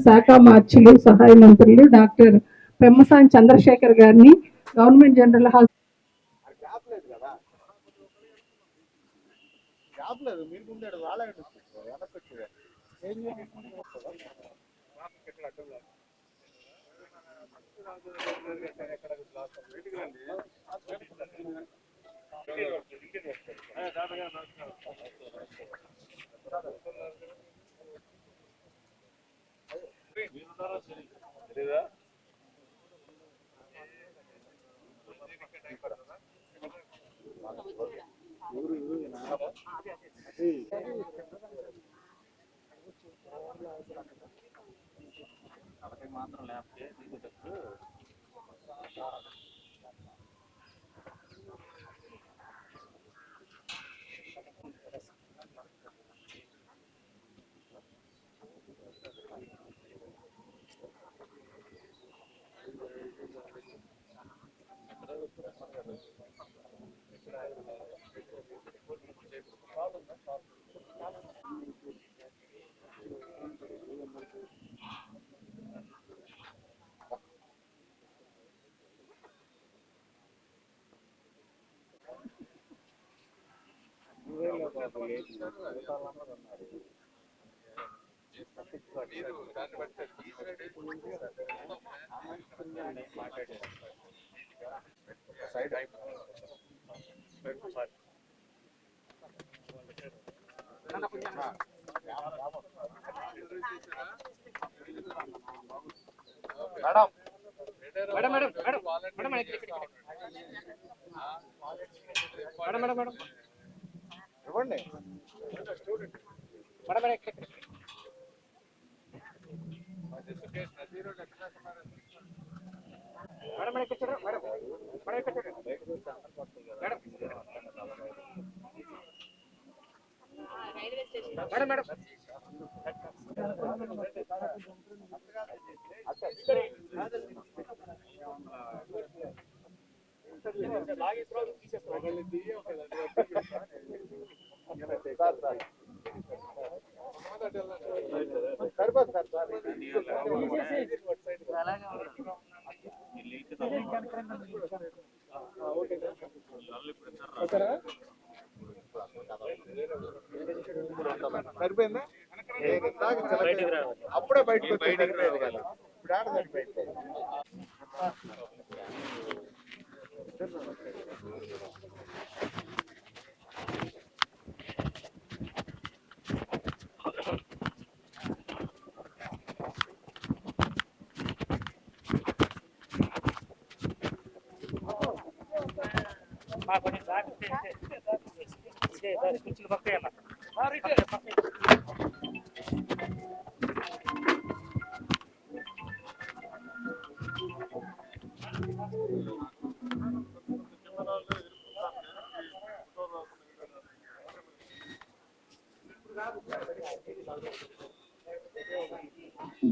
శాఖ మార్చులు సహాయ మంత్రులు డాక్టర్ పెమ్మసాని చంద్రశేఖర్ గారిని గవర్నమెంట్ జనరల్ మాత్రం లేకపోతే madam madam madam madam madam madam madam ఇవ్వండి మేడం మేడం మేడం మేడం ఇక్కడ మేడం మేడం ఇక్కడ madam railway station madam madam లాగి ప్రోగ్రామ్ తీసేస్తాం సరిపోదు సార్ ఓకే సరిపోయిందా? అప్పుడే బయటకు వచ్చేసరికి ఇప్పుడు ఆడ సరిపోయింది.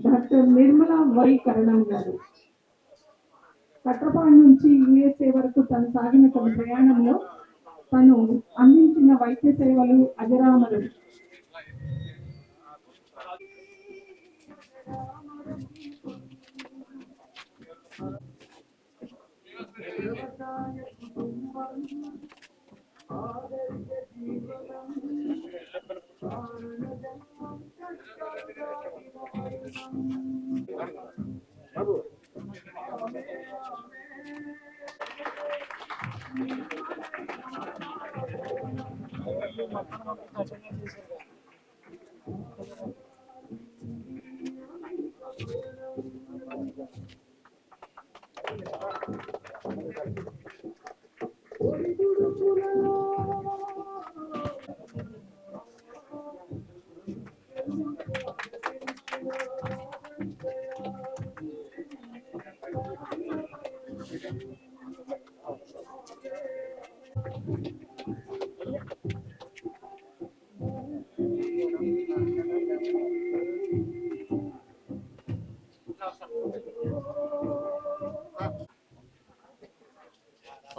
డాక్టర్ నిర్మలా వై కరణం గారు కట్రపాడు నుంచి యుఎస్ఏ వరకు తను సాగిన తన ప్రయాణంలో తను అందించిన వైద్య సేవలు అజరామరం.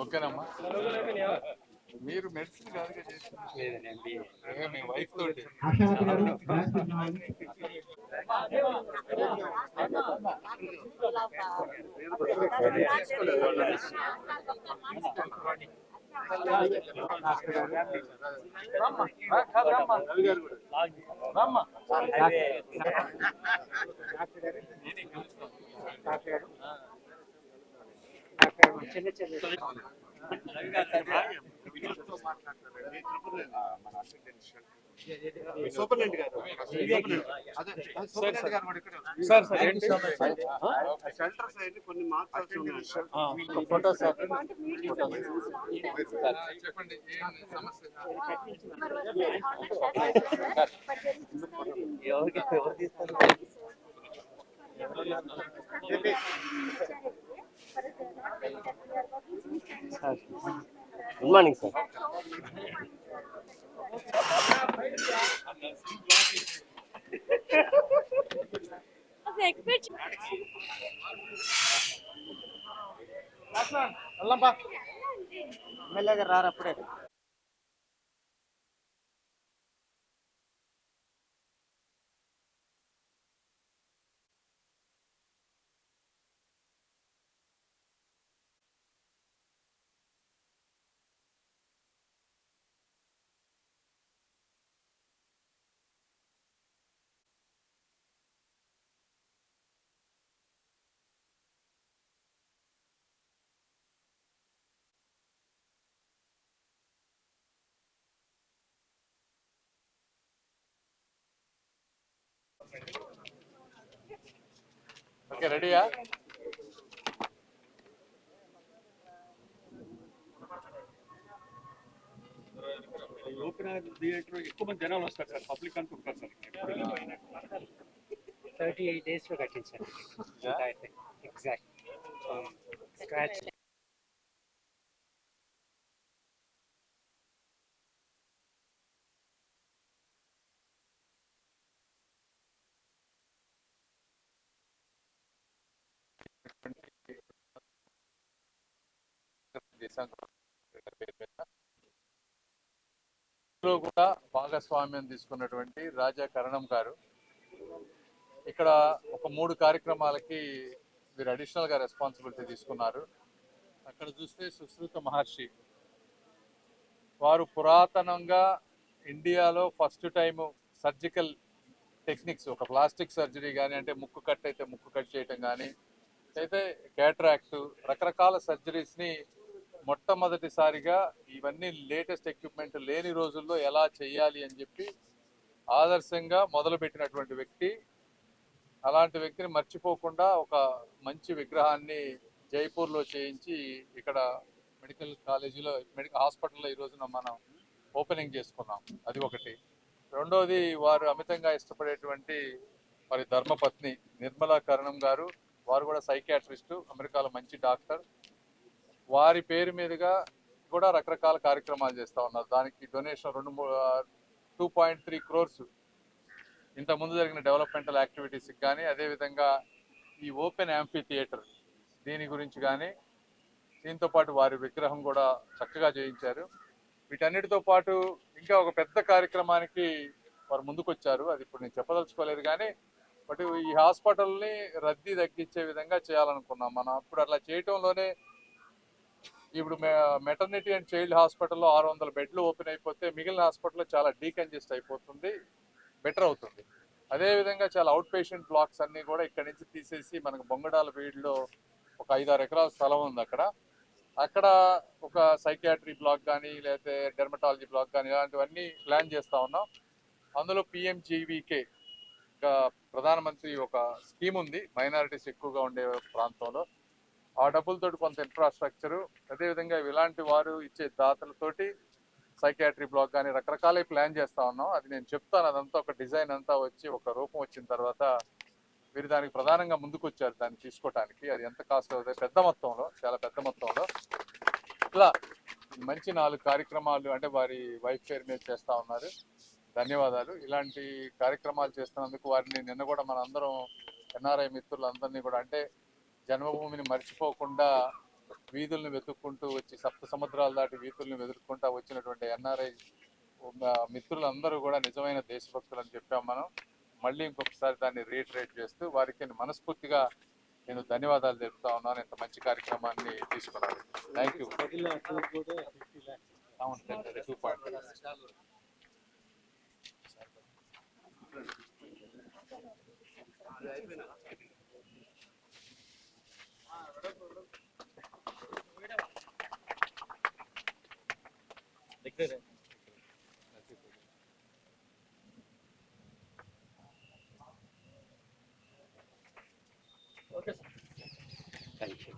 ఓకేనమ్మా, మీరు మెడిసిన్ కాదుగా చేస్తున్నారు, మీ వైఫ్ తోటి. సూపరింటెండెంట్ గారు, సూపరింటెండెంట్ గారు కూడా ఇక్కడ షెల్టర్స్ అయితే కొన్ని మార్చాల్సి ఉన్నాయి. ఫోటో సార్ చెప్పండి, ఏం సమస్య? ఎవరు తీస్తారు? Good morning sir. ఎమ్మెల్యే గారు రారు అప్పుడే. ఓకే, రెడీయా? లోకనాథ్ థియేటర్ ఎక్కువ మంది జనాలు వస్తారు సార్, పబ్లిక్ అనుకుంటారు సార్. 38 days లో కట్టించారు ఎగ్జాక్ట్ స్క్రాచ్. కూడా భాగస్వామ్యం తీసుకున్నటువంటి రాజా కరణం గారు ఇక్కడ ఒక 3 కార్యక్రమాలకి మీరు అడిషనల్ గా రెస్పాన్సిబిలిటీ తీసుకున్నారు. అక్కడ చూస్తే సుశ్రుత మహర్షి వారు పురాతనంగా ఇండియాలో ఫస్ట్ టైము సర్జికల్ టెక్నిక్స్, ఒక ప్లాస్టిక్ సర్జరీ కానీ, అంటే ముక్కు కట్ అయితే ముక్కు కట్ చేయటం కానీ, అయితే క్యాట్రాక్ట్, రకరకాల సర్జరీస్ని మొట్టమొదటిసారిగా ఇవన్నీ లేటెస్ట్ ఎక్విప్మెంట్ లేని రోజుల్లో ఎలా చేయాలి అని చెప్పి ఆదర్శంగా మొదలుపెట్టినటువంటి వ్యక్తి. అలాంటి వ్యక్తిని మర్చిపోకుండా ఒక మంచి విగ్రహాన్ని జైపూర్లో చేయించి ఇక్కడ మెడికల్ కాలేజీలో, మెడికల్ హాస్పిటల్లో ఈ రోజున మనం ఓపెనింగ్ చేసుకున్నాం. అది ఒకటి. రెండోది, వారు అమితంగా ఇష్టపడేటువంటి వారి ధర్మపత్ని నిర్మలా కరణం గారు, వారు కూడా సైకియాట్రిస్టు, అమెరికాలో మంచి డాక్టర్. వారి పేరు మీదుగా కూడా రకరకాల కార్యక్రమాలు చేస్తూ ఉన్నారు. దానికి డొనేషన్ 2.3 crores ఇంతకుముందు జరిగిన డెవలప్మెంటల్ యాక్టివిటీస్కి కానీ, అదేవిధంగా ఈ ఓపెన్ యాంఫీ థియేటర్ దీని గురించి కానీ, దీంతో పాటు వారి విగ్రహం కూడా చక్కగా చేయించారు. వీటన్నిటితో పాటు ఇంకా ఒక పెద్ద కార్యక్రమానికి వారు ముందుకొచ్చారు. అది ఇప్పుడు నేను చెప్పదలుచుకోలేదు కానీ, బట్ ఈ హాస్పిటల్ని రద్దీ తగ్గించే విధంగా చేయాలనుకున్నాం మనం. అప్పుడు అట్లా చేయటంలోనే ఇప్పుడు మెటర్నిటీ అండ్ చైల్డ్ హాస్పిటల్లో 600 బెడ్లు ఓపెన్ అయిపోతే మిగిలిన హాస్పిటల్లో చాలా డీకంజెస్ట్ అయిపోతుంది, బెటర్ అవుతుంది. అదేవిధంగా చాలా అవుట్ పేషెంట్ బ్లాక్స్ అన్నీ కూడా ఇక్కడి నుంచి తీసేసి మనకు బొంగడాల వీడిలో ఒక 5-6 ఎకరాల స్థలం ఉంది. అక్కడ ఒక సైకియాట్రీ బ్లాక్ కానీ, లేకపోతే డెర్మటాలజీ బ్లాక్ కానీ, ఇలాంటివన్నీ ప్లాన్ చేస్తూ ఉన్నాం. అందులో పిఎంజీవీకే ప్రధానమంత్రి ఒక స్కీమ్ ఉంది మైనారిటీస్ ఎక్కువగా ఉండే ప్రాంతంలో. ఆ డబ్బులతో కొంత ఇన్ఫ్రాస్ట్రక్చరు, అదేవిధంగా ఇలాంటి వారు ఇచ్చే దాతలతోటి సైకియాట్రీ బ్లాక్ కానీ రకరకాల ప్లాన్ చేస్తూ ఉన్నాం. అది నేను చెప్తాను. అదంతా ఒక డిజైన్ అంతా వచ్చి ఒక రూపం వచ్చిన తర్వాత వీరు దానికి ప్రధానంగా ముందుకు వచ్చారు దాన్ని తీసుకోవటానికి. అది ఎంత కాస్ట్ అవుతుంది, పెద్ద మొత్తంలో, చాలా పెద్ద మొత్తంలో. ఇట్లా మంచి 4 కార్యక్రమాలు అంటే వారి వైఫ్ పేరు మీద చేస్తూ ఉన్నారు. ధన్యవాదాలు. ఇలాంటి కార్యక్రమాలు చేస్తున్నందుకు వారిని నిన్న కూడా మనందరం ఎన్ఆర్ఐ మిత్రులందరినీ కూడా, అంటే జన్మభూమిని మర్చిపోకుండా వీధుల్ని వెతుక్కుంటూ వచ్చి, సప్త సముద్రాలు దాటి వీధుల్ని వెతుక్కుంటూ వచ్చినటువంటి ఎన్ఆర్ఐ మిత్రులందరూ కూడా నిజమైన దేశభక్తులు అని చెప్పాం మనం. మళ్ళీ ఇంకొకసారి దాన్ని రీటరేట్ చేస్తూ వారికి మనస్ఫూర్తిగా నేను ధన్యవాదాలు తెలుపుతా ఉన్నాను. ఇంత మంచి కార్యక్రమాన్ని తీసుకున్నాను. Thank you. అవును, 2.5. Okay sir, thank you.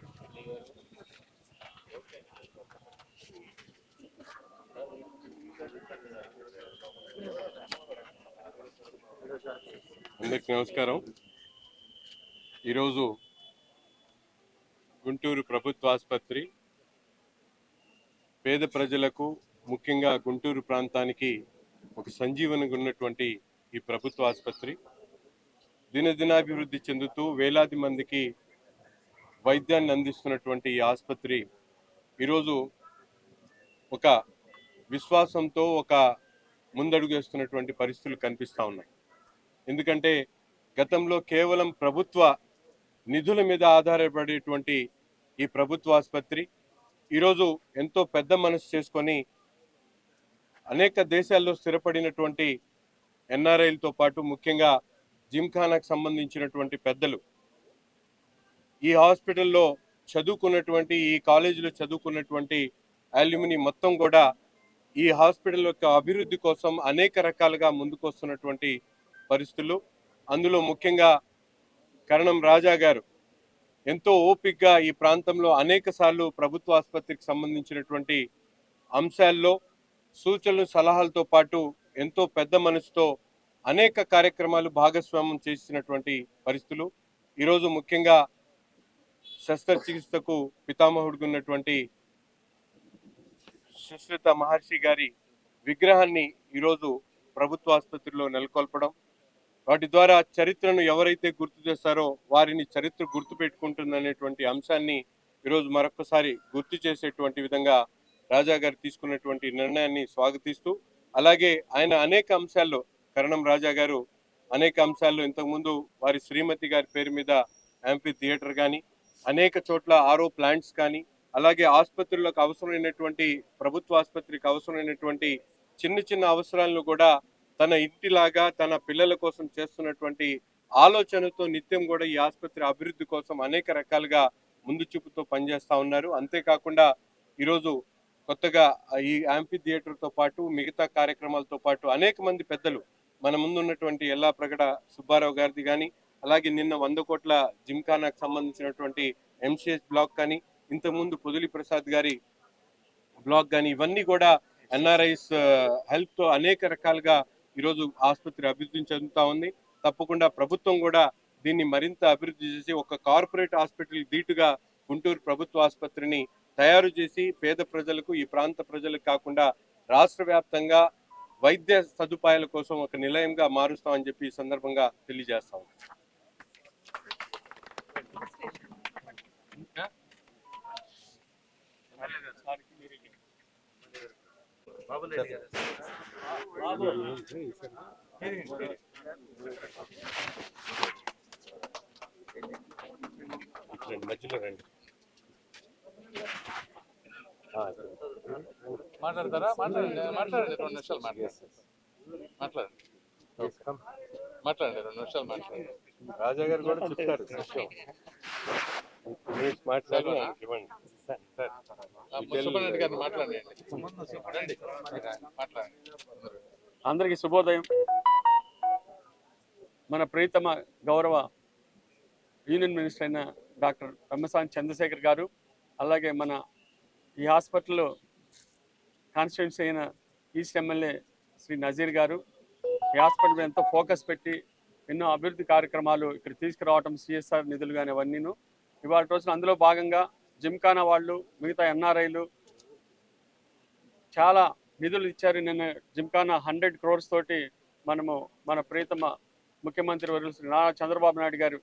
అందరికీ నమస్కారం. ఈరోజు గుంటూరు ప్రభుత్వ ఆసుపత్రి పేద ప్రజలకు, ముఖ్యంగా గుంటూరు ప్రాంతానికి ఒక సంజీవనిగా ఉన్నటువంటి ఈ ప్రభుత్వ ఆసుపత్రి దినదినాభివృద్ధి చెందుతూ వేలాది మందికి వైద్యాన్ని అందిస్తున్నటువంటి ఈ ఆసుపత్రి ఈరోజు ఒక విశ్వాసంతో ఒక ముందడుగు వేస్తున్నటువంటి పరిస్థితులు కనిపిస్తూ ఉన్నాయి. ఎందుకంటే గతంలో కేవలం ప్రభుత్వ నిధుల మీద ఆధారపడేటువంటి ఈ ప్రభుత్వ ఆసుపత్రి ఈరోజు ఎంతో పెద్ద మనసు చేసుకొని అనేక దేశాల్లో స్థిరపడినటువంటి ఎన్ఆర్ఐలతో పాటు ముఖ్యంగా జిమ్ఖానాకు సంబంధించినటువంటి పెద్దలు ఈ హాస్పిటల్లో చదువుకున్నటువంటి, ఈ కాలేజీలో చదువుకున్నటువంటి అల్యూమిని మొత్తం కూడా ఈ హాస్పిటల్ యొక్క అభివృద్ధి కోసం అనేక రకాలుగా ముందుకు వస్తున్నటువంటి పరిస్థితులు. అందులో ముఖ్యంగా కరణం రాజా గారు ఎంతో ఓపికగా ఈ ప్రాంతంలో అనేక సార్లు ప్రభుత్వ ఆసుపత్రికి సంబంధించినటువంటి అంశాల్లో సూచనలు, సలహాలతో పాటు ఎంతో పెద్ద మనసుతో అనేక కార్యక్రమాలు భాగస్వామ్యం చేసినటువంటి పరిస్థితులు. ఈరోజు ముఖ్యంగా శస్త్రచికిత్సకు పితామహుడిగా ఉన్నటువంటి సుశ్రుత మహర్షి గారి విగ్రహాన్ని ఈరోజు ప్రభుత్వ ఆసుపత్రిలో నెలకొల్పడం, వాటి ద్వారా చరిత్రను ఎవరైతే గుర్తు చేస్తారో వారిని చరిత్ర గుర్తు పెట్టుకుంటుందనేటువంటి అంశాన్ని ఈరోజు మరొకసారి గుర్తు చేసేటువంటి విధంగా రాజా గారు తీసుకున్నటువంటి నిర్ణయాన్ని స్వాగతిస్తూ, అలాగే ఆయన అనేక అంశాల్లో, కరణం రాజా గారు అనేక అంశాల్లో ఇంతకుముందు వారి శ్రీమతి గారి పేరు మీద యాంఫీ థియేటర్ కానీ, అనేక చోట్ల ఆర్ఓ ప్లాంట్స్ కానీ, అలాగే ఆసుపత్రులకు అవసరమైనటువంటి, ప్రభుత్వ ఆసుపత్రికి అవసరమైనటువంటి చిన్న చిన్న అవసరాలను కూడా తన ఇంటిలాగా తన పిల్లల కోసం చేస్తున్నటువంటి ఆలోచనతో నిత్యం కూడా ఈ ఆసుపత్రి అభివృద్ధి కోసం అనేక రకాలుగా ముందు చూపుతో పనిచేస్తా ఉన్నారు. అంతేకాకుండా ఈరోజు కొత్తగా ఈ యాంఫీ థియేటర్తో పాటు మిగతా కార్యక్రమాలతో పాటు అనేక మంది పెద్దలు మన ముందు ఉన్నటువంటి ఎల్లాప్రగడ సుబ్బారావు గారిది కానీ, అలాగే నిన్న 100 కోట్ల జిమ్ఖానాకు సంబంధించినటువంటి ఎంసీఎస్ బ్లాక్ కానీ, ఇంతకుముందు పొదిలి ప్రసాద్ గారి బ్లాక్ కానీ, ఇవన్నీ కూడా ఎన్ఆర్ఐస్ హెల్ప్ తో అనేక రకాలుగా ఈరోజు ఆసుపత్రి అభివృద్ధి చెందుతా ఉంది. తప్పకుండా ప్రభుత్వం కూడా దీన్ని మరింత అభివృద్ధి చేసి ఒక కార్పొరేట్ హాస్పిటల్ ధీటుగా గుంటూరు ప్రభుత్వ ఆసుపత్రిని తయారు చేసి పేద ప్రజలకు, ఈ ప్రాంత ప్రజలకు కాకుండా రాష్ట్ర వ్యాప్తంగా వైద్య సదుపాయాల కోసం ఒక నిలయంగా మారుస్తామని చెప్పి ఈ సందర్భంగా తెలియజేస్తాం. మధ్యలో రండి. మాట్లాడతారా? మాట్లాడండి 2 నిమిషాలు మాట్లాడండి. మాట్లాడండి 2 నిమిషాలు మాట్లాడండి. రాజా గారు కూడా చెప్తారు. మున్సిపల్ గారిని మాట్లాడండి. అందరికీ శుభోదయం. మన ప్రియతమ గౌరవ యూనియన్ మినిస్టర్ అయిన డాక్టర్ పెమ్మసాని చంద్రశేఖర్ గారు, అలాగే మన ఈ హాస్పిటల్లో కాన్స్టిట్యున్సీ అయిన ఈస్ట్ ఎమ్మెల్యే శ్రీ నజీర్ గారు ఈ హాస్పిటల్ మీద ఎంతో ఫోకస్ పెట్టి ఎన్నో అభివృద్ధి కార్యక్రమాలు ఇక్కడ తీసుకురావటం, సిఎస్ఆర్ నిధులు కానీ అవన్నీను ఇవాళ రోజున అందులో భాగంగా జిమ్ఖానా వాళ్ళు, మిగతా ఎన్ఆర్ఐలు చాలా నిధులు ఇచ్చారు. నిన్న జిమ్ఖానా 100 crores తోటి మనము మన ప్రియతమ ముఖ్యమంత్రి వర్యులు శ్రీ నారా చంద్రబాబు నాయుడు గారు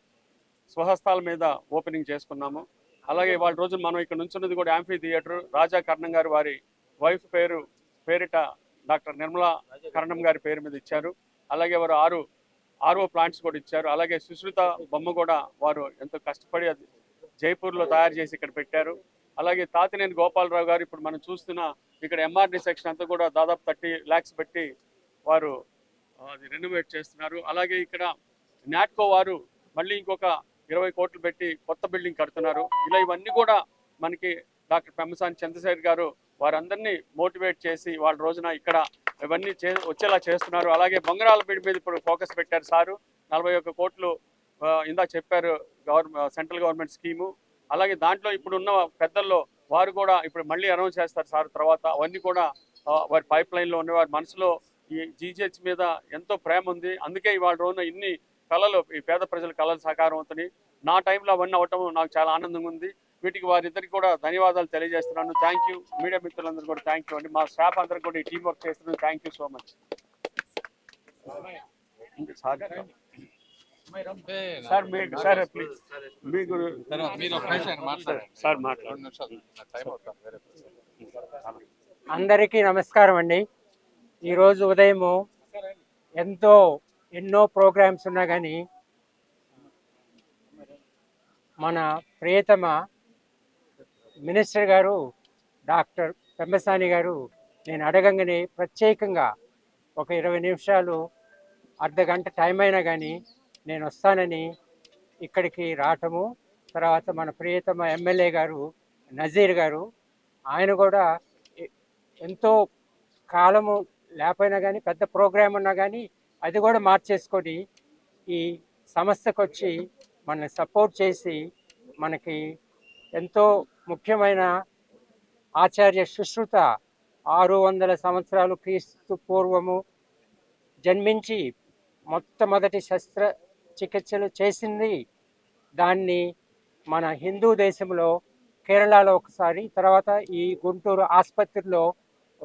స్వహస్తాల మీద ఓపెనింగ్ చేసుకున్నాము. అలాగే వాళ్ళ రోజు మనం ఇక్కడ నుంచున్నది కూడా యాంఫీ థియేటర్. రాజా కర్ణం గారు వారి వైఫ్ పేరిట డాక్టర్ నిర్మలా కర్ణం గారి పేరు మీద ఇచ్చారు. అలాగే వారు 6 RO ప్లాంట్స్ కూడా ఇచ్చారు. అలాగే సుశ్రుత బొమ్మ కూడా వారు ఎంతో కష్టపడి అది జైపూర్లో తయారు చేసి ఇక్కడ పెట్టారు. అలాగే తాతినేని గోపాలరావు గారు ఇప్పుడు మనం చూస్తున్న ఇక్కడ ఎంఆర్డి సెక్షన్ అంతా కూడా దాదాపు 30 lakhs పెట్టి వారు అది రెనోవేట్ చేస్తున్నారు. అలాగే ఇక్కడ నాట్కో వారు మళ్ళీ ఇంకొక 20 కోట్లు పెట్టి కొత్త బిల్డింగ్ కడుతున్నారు. ఇలా ఇవన్నీ కూడా మనకి డాక్టర్ పెమ్మసాని చంద్రశేఖర్ గారు వారందరినీ మోటివేట్ చేసి వాళ్ళ రోజున ఇక్కడ ఇవన్నీ వచ్చేలా చేస్తున్నారు. అలాగే బొంగరాల బీడి మీద ఇప్పుడు ఫోకస్ పెట్టారు సారు. 41 కోట్లు ఇందా చెప్పారు సెంట్రల్ గవర్నమెంట్ స్కీము. అలాగే దాంట్లో ఇప్పుడు ఉన్న పెద్దల్లో వారు కూడా ఇప్పుడు మళ్ళీ అనౌన్స్ చేస్తారు సార్ తర్వాత. అవన్నీ కూడా వారి పైప్ లైన్లో ఉన్న వారి మనసులో ఈ జీజీహెచ్ మీద ఎంతో ప్రేమ ఉంది. అందుకే ఇవాళ రోజున ఇన్ని కళలు, ఈ పేద ప్రజల కళలు సాకారం అవుతున్నాయి. నా టైంలో అవన్నీ అవటం నాకు చాలా ఆనందంగా ఉంది. వీటికి వారిద్దరికి కూడా ధన్యవాదాలు తెలియజేస్తున్నాను. Thank you. మీడియా మిత్రులందరూ కూడా థ్యాంక్ యూ అండి. మా స్టాఫ్ అందరికి కూడా ఈ టీం వర్క్ చేస్తున్నాను. Thank you so much. Sir please sir మాట్లాడండి. అందరికీ నమస్కారం అండి. ఈరోజు ఉదయము ఎన్నో ప్రోగ్రామ్స్ ఉన్నా కానీ మన ప్రియతమ మినిస్టర్ గారు డాక్టర్ పెమ్మసాని గారు నేను అడగంగానే ప్రత్యేకంగా ఒక 20 నిమిషాలు అర్ధగంట టైం అయినా కానీ నేను వస్తానని ఇక్కడికి రావటము, తర్వాత మన ప్రియతమ ఎమ్మెల్యే గారు నజీర్ గారు ఆయన కూడా ఎంతో కాలము లేకపోయినా కానీ పెద్ద ప్రోగ్రాం ఉన్నా కానీ అది కూడా మార్చేసుకొని ఈ సంస్థకు వచ్చి మనల్ని సపోర్ట్ చేసి మనకి ఎంతో ముఖ్యమైన ఆచార్య సుశ్రుత 600 సంవత్సరాలు క్రీస్తు పూర్వము జన్మించి మొట్టమొదటి శస్త్రచికిత్సలు చేసింది. దాన్ని మన హిందూ దేశంలో కేరళలో ఒకసారి, తర్వాత ఈ గుంటూరు ఆసుపత్రిలో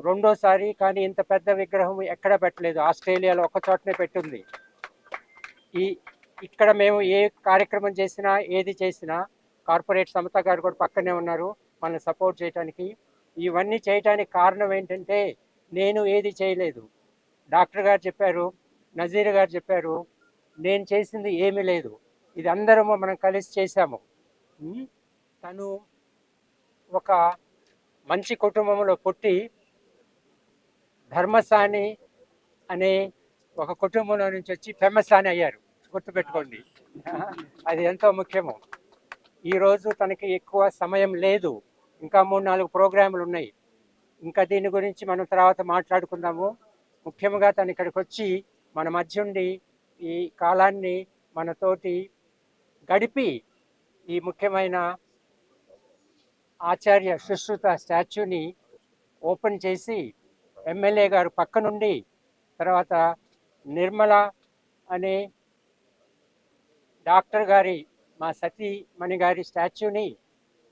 రెండోసారి. కానీ ఇంత పెద్ద విగ్రహం ఎక్కడ పెట్టలేదు, ఆస్ట్రేలియాలో ఒక చోటనే పెట్టింది. ఇక్కడ మేము ఏ కార్యక్రమం చేసినా ఏది చేసినా కార్పొరేట్ సమత గారు కూడా పక్కనే ఉన్నారు మనల్ని సపోర్ట్ చేయడానికి. ఇవన్నీ చేయడానికి కారణం ఏంటంటే నేను ఏది చేయలేదు, డాక్టర్ గారు చెప్పారు, నజీర్ గారు చెప్పారు, నేను చేసింది ఏమీ లేదు, ఇది అందరము మనం కలిసి చేశాము. తను ఒక మంచి కుటుంబంలో పుట్టి ధర్మసాని అనే ఒక కుటుంబంలో నుంచి వచ్చి పెమ్మసాని అయ్యారు. గుర్తుపెట్టుకోండి, అది ఎంతో ముఖ్యము. ఈరోజు తనకి ఎక్కువ సమయం లేదు, ఇంకా 3-4 ప్రోగ్రాములు ఉన్నాయి. ఇంకా దీని గురించి మనం తర్వాత మాట్లాడుకుందాము. ముఖ్యంగా తను ఇక్కడికి వచ్చి మన మధ్య ఉండి ఈ కాలాన్ని మనతోటి గడిపి ఈ ముఖ్యమైన ఆచార్య సుశ్రుత స్టాచ్యూని ఓపెన్ చేసి ఎమ్మెల్యే గారు పక్క నుండి, తర్వాత నిర్మల అనే డాక్టర్ గారి మా సతీమణి గారి స్టాచ్యూని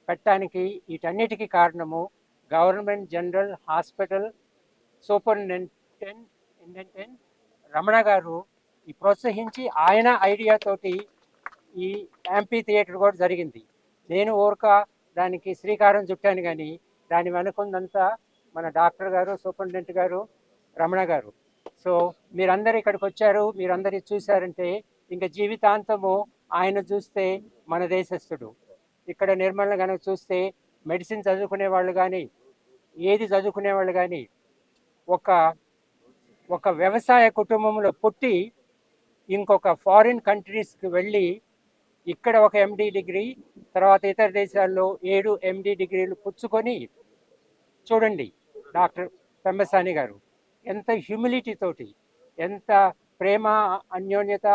పెట్టడానికి వీటన్నిటికీ కారణము government general hospital superintendent Ramana గారు ఈ ప్రోత్సహించి ఆయన ఐడియాతోటి ఈ యాంపీ థియేటర్ కూడా జరిగింది. నేను ఊరక దానికి శ్రీకారం చుట్టాను, కానీ దాని వెనుకుందంతా మన డాక్టర్ గారు, సూపరింటెండెంట్ గారు, రమణ గారు. సో మీరందరూ ఇక్కడికి వచ్చారు, మీరందరూ చూశారంటే ఇంకా జీవితాంతము ఆయన చూస్తే మన దేశస్థుడు. ఇక్కడ నిర్మల కనుక చూస్తే మెడిసిన్ చదువుకునే వాళ్ళు కానీ, ఏది చదువుకునే వాళ్ళు కానీ, ఒక వ్యవసాయ కుటుంబంలో పుట్టి ఇంకొక ఫారిన్ కంట్రీస్కి వెళ్ళి ఇక్కడ ఒక ఎండి డిగ్రీ, తర్వాత ఇతర దేశాల్లో 7 ఎండి డిగ్రీలు పుచ్చుకొని చూడండి. డాక్టర్ పెమ్మసాని గారు ఎంత హ్యూమిలిటీ తోటి, ఎంత ప్రేమ, అన్యోన్యత,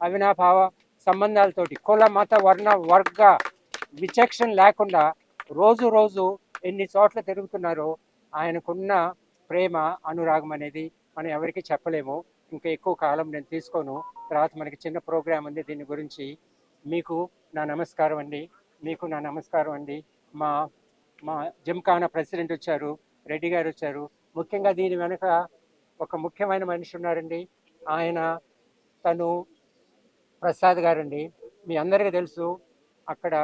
అవినాభావ సంబంధాలతోటి, కుల మత వర్ణ వర్గ విచక్షణ లేకుండా రోజు రోజు ఎన్ని చోట్ల తిరుగుతున్నారో ఆయనకున్న ప్రేమ, అనురాగం అనేది మనం ఎవరికి చెప్పలేము. ఇంకా ఎక్కువ కాలం నేను తీసుకోను, తర్వాత మనకి చిన్న ప్రోగ్రాం ఉంది దీని గురించి. మీకు నా నమస్కారం అండి, మీకు నా నమస్కారం అండి. మా జిమ్ఖానా ప్రెసిడెంట్ వచ్చారు, రెడ్డి గారు వచ్చారు. ముఖ్యంగా దీని వెనుక ఒక ముఖ్యమైన మనిషి ఉన్నారండి, తను ప్రసాద్ గారండి. మీ అందరికీ తెలుసు, అక్కడ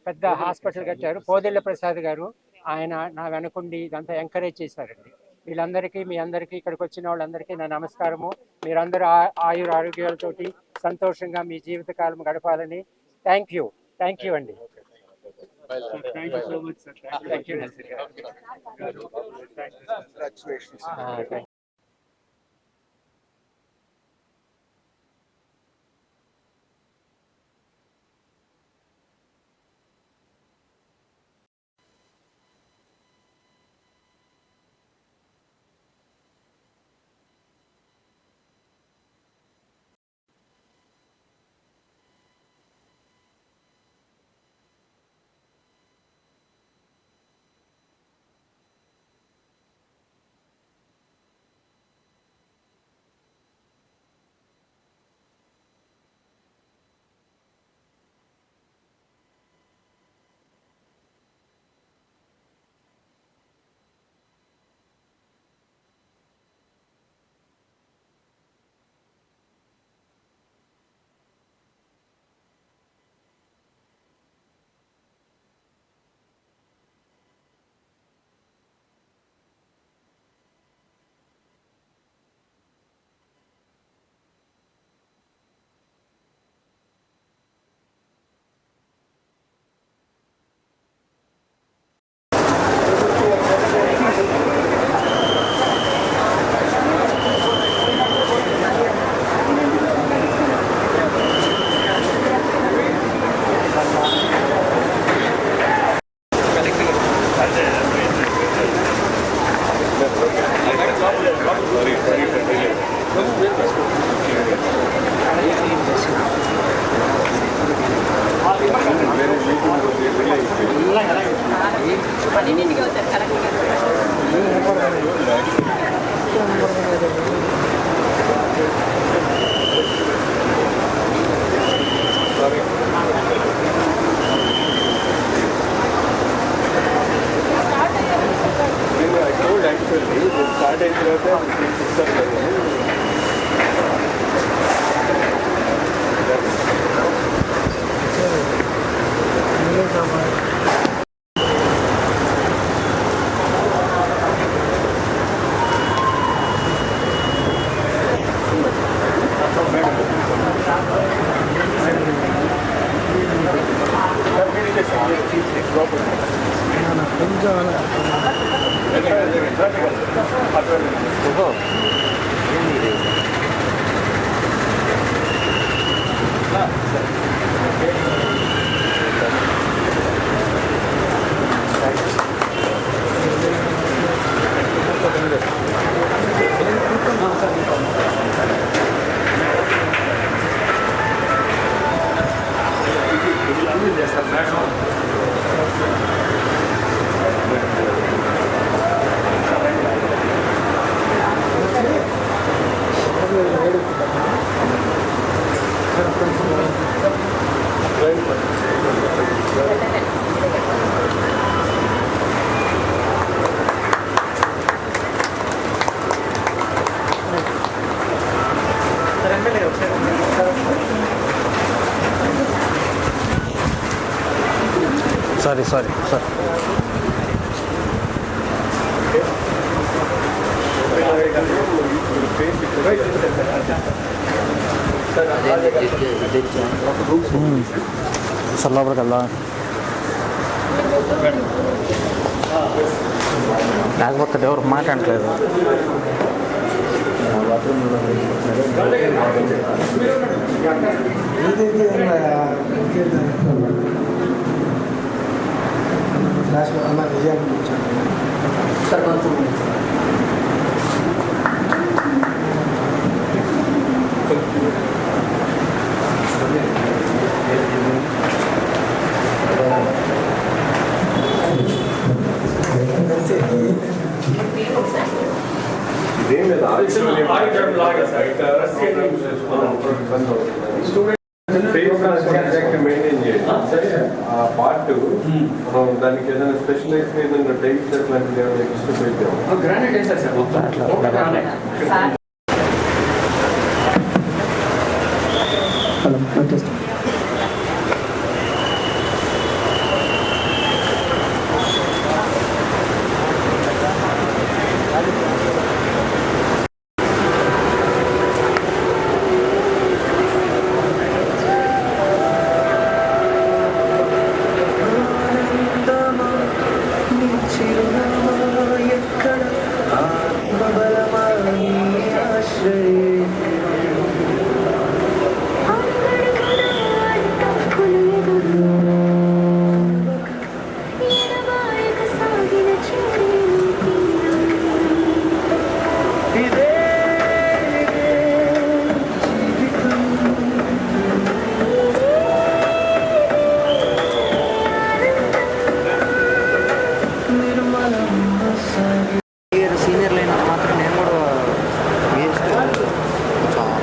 పెద్ద హాస్పిటల్ కట్టారు, పోదెళ్ళ ప్రసాద్ గారు. ఆయన నా వెనకుండి ఇదంతా ఎంకరేజ్ చేశారండి. వీళ్ళందరికీ, మీ అందరికీ, ఇక్కడికి వచ్చిన వాళ్ళందరికీ నా నమస్కారము. మీరందరూ ఆయుర ఆరోగ్యాలతోటి సంతోషంగా మీ జీవితకాలం గడపాలని. థ్యాంక్ యూ అండి. Thank you so much, sir. Thank you. కొంచెం సారీ సార్ సార్ లోపలికి వెళ్దాం లేకపోతే ఎవరు మాట్లాడట్లేదు. మెయింటైన్ చేయాలి ఆ పార్ట్ మనం దానికి ఏదైనా స్పెషలైజ్ ఏదైనా టైల్స్ అట్లాంటిది ఏమైనా ఇష్టం గ్రానైట్ వేసారు సార్ మొత్తం.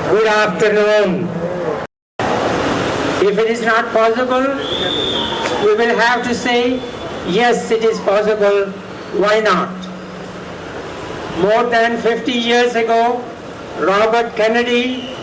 Good afternoon. If it is not possible, we will have to say, yes, it is possible, why not? More than 50 years ago, Robert Kennedy